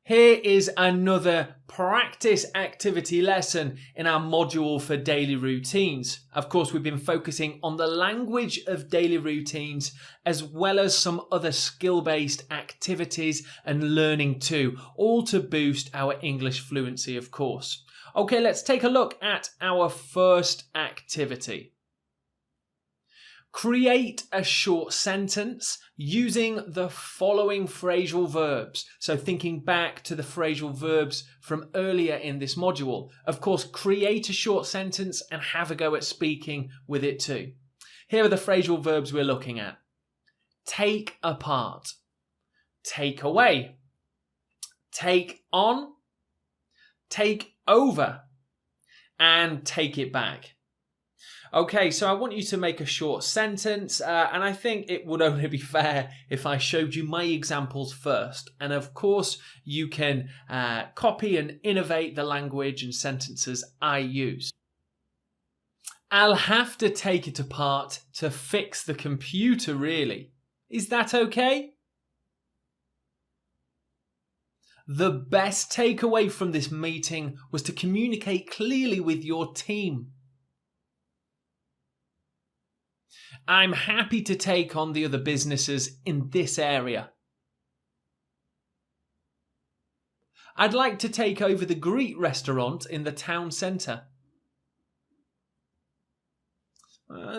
Here is another practice activity lesson in our module for daily routines. Of course, we've been focusing on the language of daily routines as well as some other skill-based activities and learning too, all to boost our English fluency, of course. Okay, let's take a look at our first activity. Create a short sentence using the following phrasal verbs. So thinking back to the phrasal verbs from earlier in this module. Of course, create a short sentence and have a go at speaking with it too. Here are the phrasal verbs we're looking at. Take apart, take away, take on, take over, and take it back. Okay, so I want you to make a short sentence, and I think it would only be fair if I showed you my examples first. And of course, you can copy and innovate the language and sentences I use. I'll have to take it apart to fix the computer, really. Is that okay? The best takeaway from this meeting was to communicate clearly with your team. I'm happy to take on the other businesses in this area. I'd like to take over the Greek restaurant in the town centre.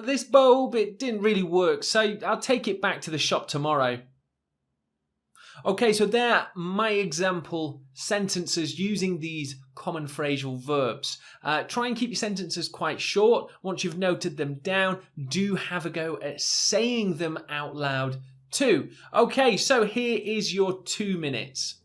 This bulb, it didn't really work, so I'll take it back to the shop tomorrow. Okay, so there are my example sentences using these common phrasal verbs. Try and keep your sentences quite short. Once you've noted them down, do have a go at saying them out loud too. Okay, so here is your 2 minutes.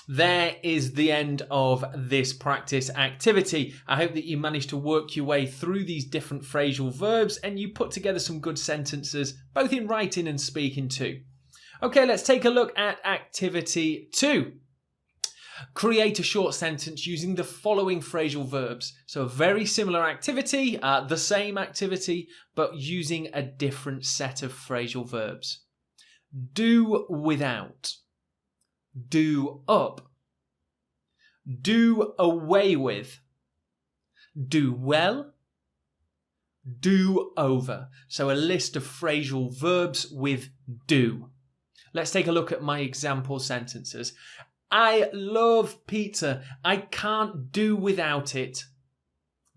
There is the end of this practice activity. I hope that you managed to work your way through these different phrasal verbs and you put together some good sentences, both in writing and speaking too. Okay, let's take a look at activity 2. Create a short sentence using the following phrasal verbs. So a very similar activity, the same activity, but using a different set of phrasal verbs. Do without. Do up, do away with, do well, do over. So a list of phrasal verbs with do. Let's take a look at my example sentences. I love pizza. I can't do without it.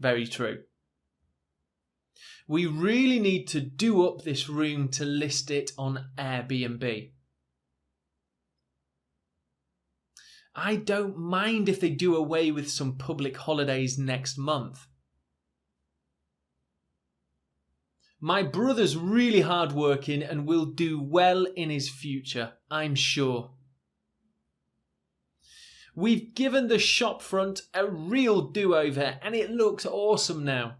Very true. We really need to do up this room to list it on Airbnb. I don't mind if they do away with some public holidays next month. My brother's really hardworking and will do well in his future, I'm sure. We've given the shop front a real do-over and it looks awesome now.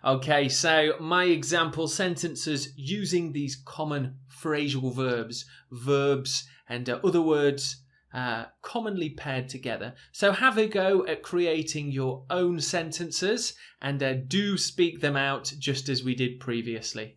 Okay, so my example sentences using these common phrasal verbs and other words commonly paired together. So have a go at creating your own sentences and do speak them out just as we did previously.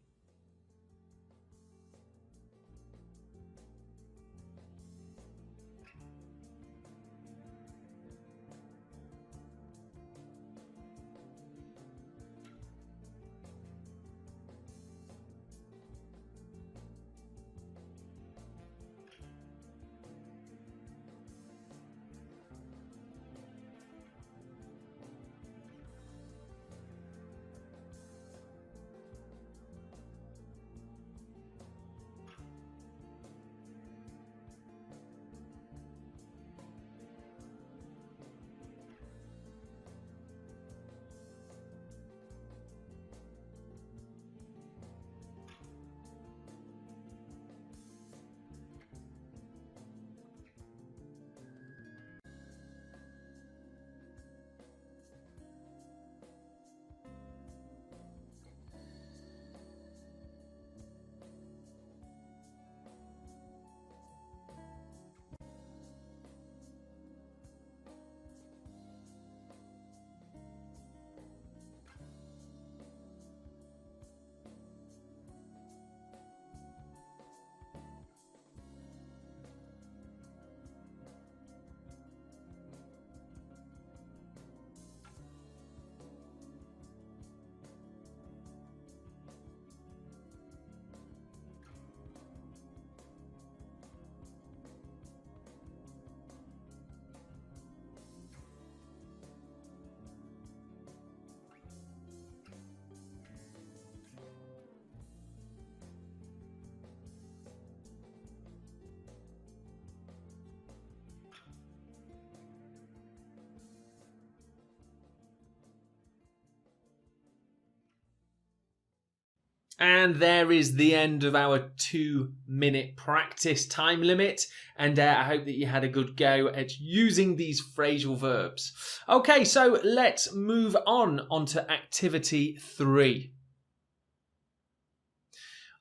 And there is the end of our 2-minute practice time limit. And I hope that you had a good go at using these phrasal verbs. Okay, so let's move on to activity 3.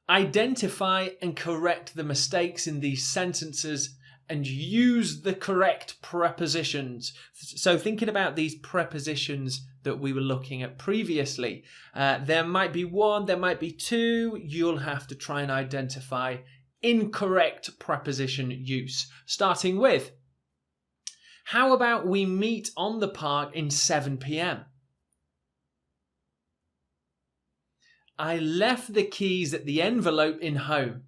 Identify and correct the mistakes in these sentences and use the correct prepositions. So thinking about these prepositions that we were looking at previously, there might be one, there might be two. You'll have to try and identify incorrect preposition use. Starting with, how about we meet on the park in 7 p.m? I left the keys at the envelope in home.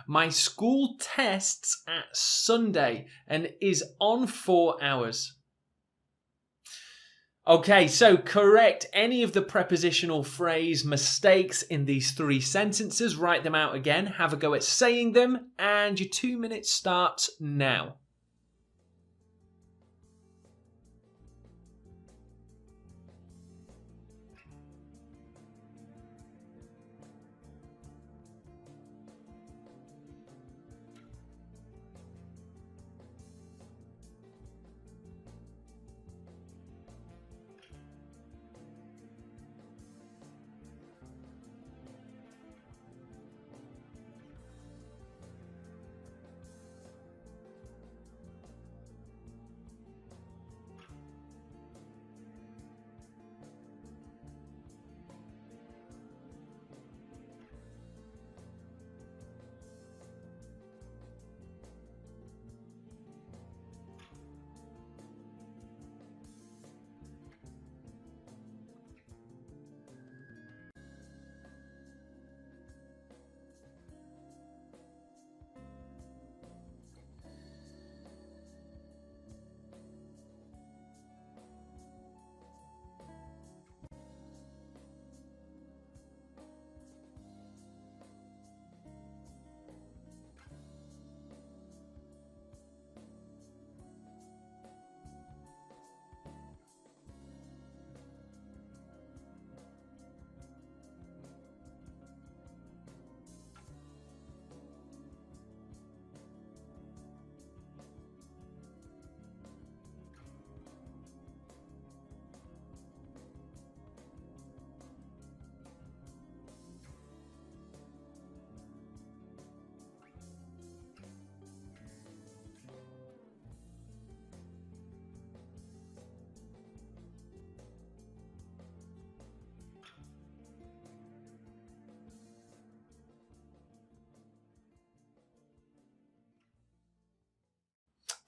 My school tests at Sunday and is on 4 hours. Okay, so correct any of the prepositional phrase mistakes in these 3 sentences. Write them out again, have a go at saying them, and your 2 minutes starts now.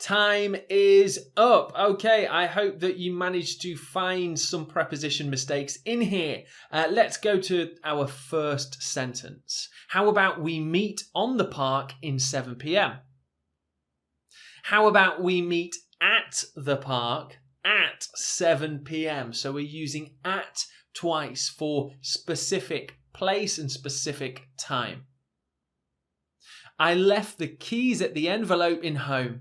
time is up. Okay, I hope that you managed to find some preposition mistakes in here. Let's go to our first sentence. How about we meet on the park in 7 p.m.? How about we meet at the park at 7 p.m.? So we're using at twice for specific place and specific time. I left the keys at the envelope in home.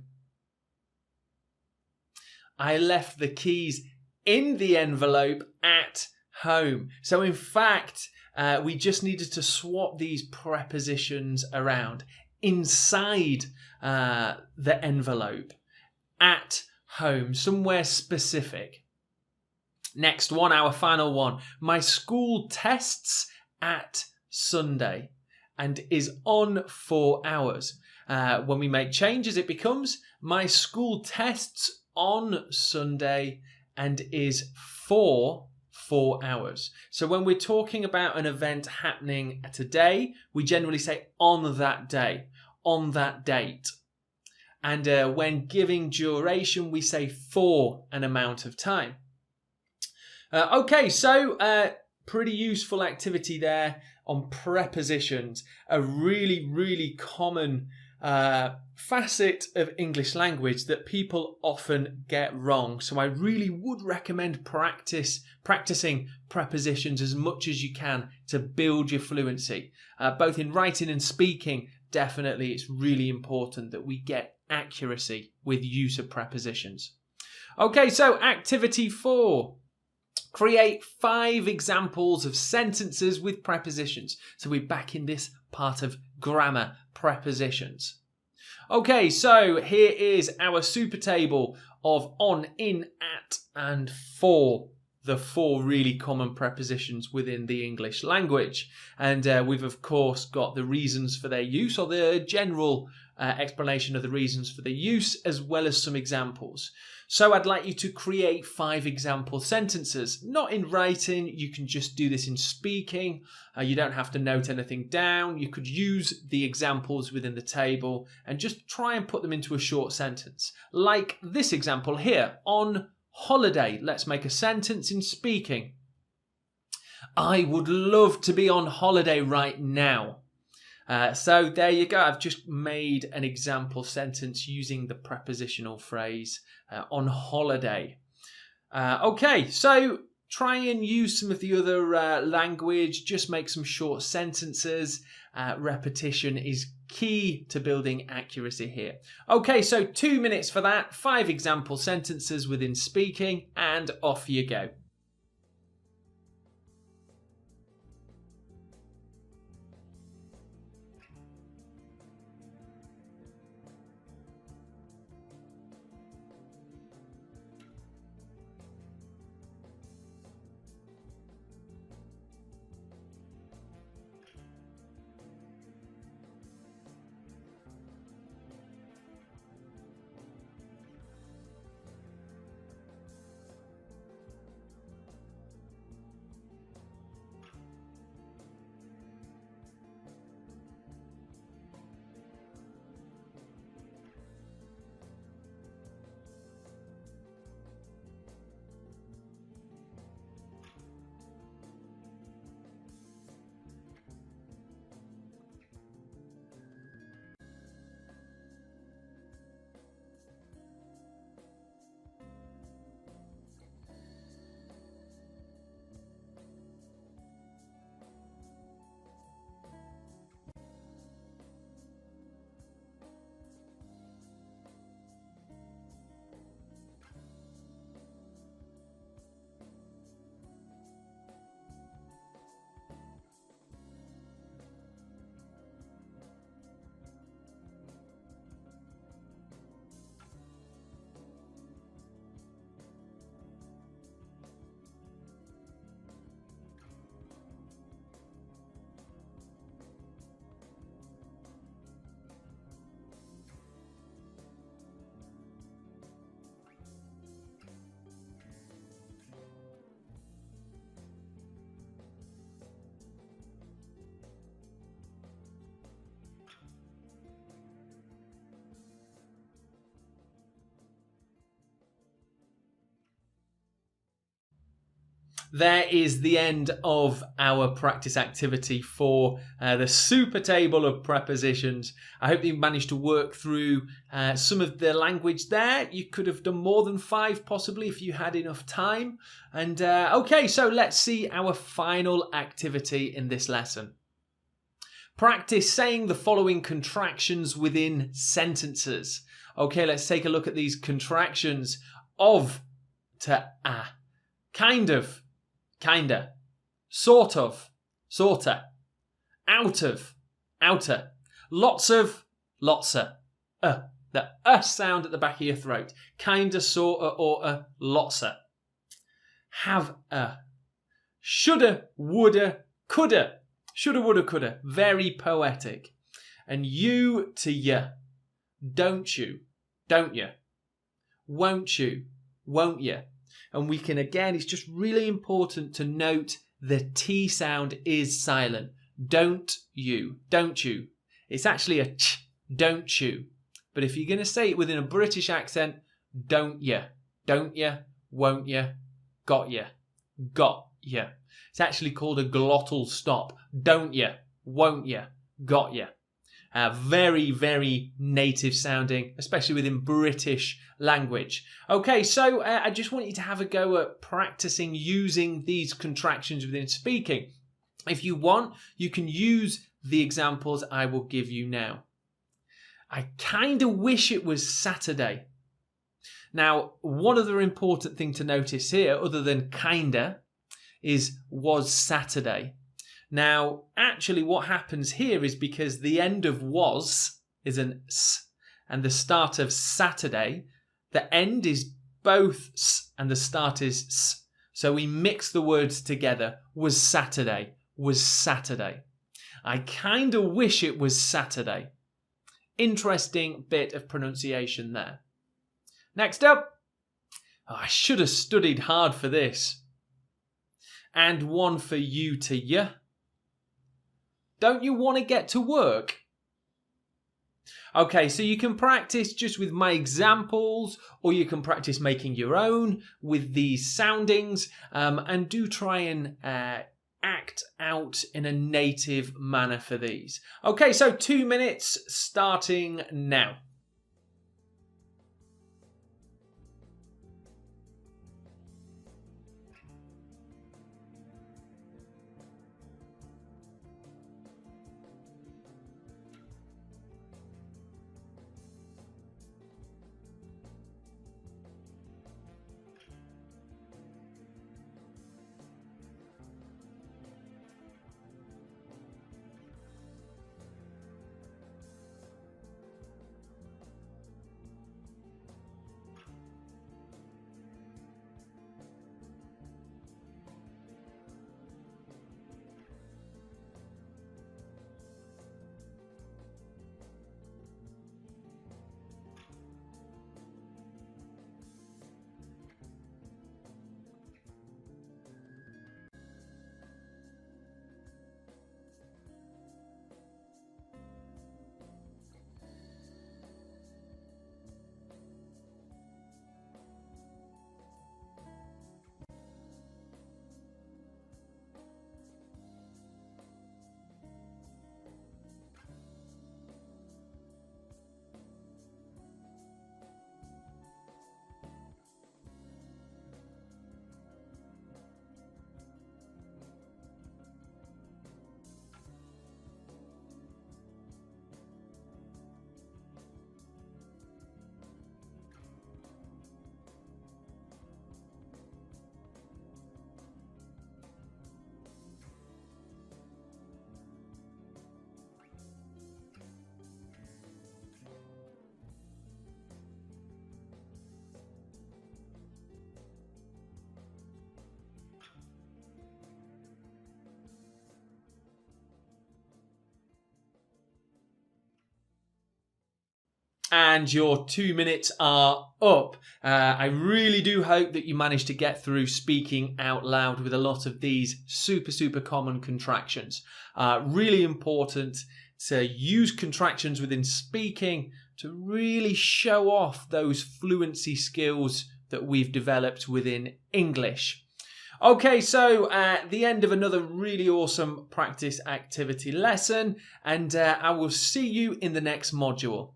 I left the keys in the envelope at home. So in fact, we just needed to swap these prepositions around. Inside the envelope, at home, somewhere specific. Next one, our final one. My school tests at Sunday and is on 4 hours. When we make changes, it becomes my school tests on Sunday and is for 4 hours. So when we're talking about an event happening today, we generally say on that day, on that date. And when giving duration, we say for an amount of time. Okay, so pretty useful activity there on prepositions, a really, really common facet of English language that people often get wrong. So I really would recommend practicing prepositions as much as you can to build your fluency, both in writing and speaking. Definitely, it's really important that we get accuracy with use of prepositions. Okay, so activity 4. Create 5 examples of sentences with prepositions. So we're back in this part of grammar, prepositions. Okay, so here is our super table of on, in, at, and for. The 4 really common prepositions within the English language. And we've, of course, got the reasons for their use, or the general explanation of the reasons for the use, as well as some examples. So I'd like you to create 5 example sentences, not in writing. You can just do this in speaking. You don't have to note anything down. You could use the examples within the table and just try and put them into a short sentence. Like this example here, on holiday. Let's make a sentence in speaking. I would love to be on holiday right now. So there you go. I've just made an example sentence using the prepositional phrase on holiday. Okay, so try and use some of the other language. Just make some short sentences. Repetition is key to building accuracy here. Okay, so 2 minutes for that. 5 example sentences within speaking, and off you go. there is the end of our practice activity for the super table of prepositions. I hope you managed to work through some of the language there. You could have done more than 5 possibly if you had enough time. And okay, so let's see our final activity in this lesson. Practice saying the following contractions within sentences. Okay, let's take a look at these contractions. Of to a. Kind of, kinda. Sort of, sorta. Out of, outer. Lots of, lotsa. The sound at the back of your throat. Kinda, sorta, or lotsa. Have a. Shoulda, woulda, coulda. Shoulda, woulda, coulda. Very poetic. And you to ya. Don't you? Don't you? Won't you? Won't you? And we can, again, it's just really important to note the T sound is silent. Don't you? Don't you? It's actually a ch, don't you? But if you're going to say it within a British accent, don't you? Don't you? Won't you? Got you? Got you? It's actually called a glottal stop. Don't you? Won't you? Got you? Very, very native sounding, especially within British language. Okay, so I just want you to have a go at practicing using these contractions within speaking. If you want, you can use the examples I will give you now. I kind of wish it was Saturday. Now, one other important thing to notice here, other than kinda, is was Saturday. Now, actually what happens here is because the end of was is an s, and the start of Saturday, the end is both s and the start is s. So we mix the words together. Was Saturday, was Saturday. I kind of wish it was Saturday. Interesting bit of pronunciation there. Next up. I should have studied hard for this. And one for you to ya. Don't you want to get to work? Okay, so you can practice just with my examples, or you can practice making your own with these soundings, and do try and act out in a native manner for these. Okay, so 2 minutes starting now. And your 2 minutes are up. I really do hope that you managed to get through speaking out loud with a lot of these super common contractions. Really important to use contractions within speaking to really show off those fluency skills that we've developed within English. Okay, so at the end of another really awesome practice activity lesson, and I will see you in the next module.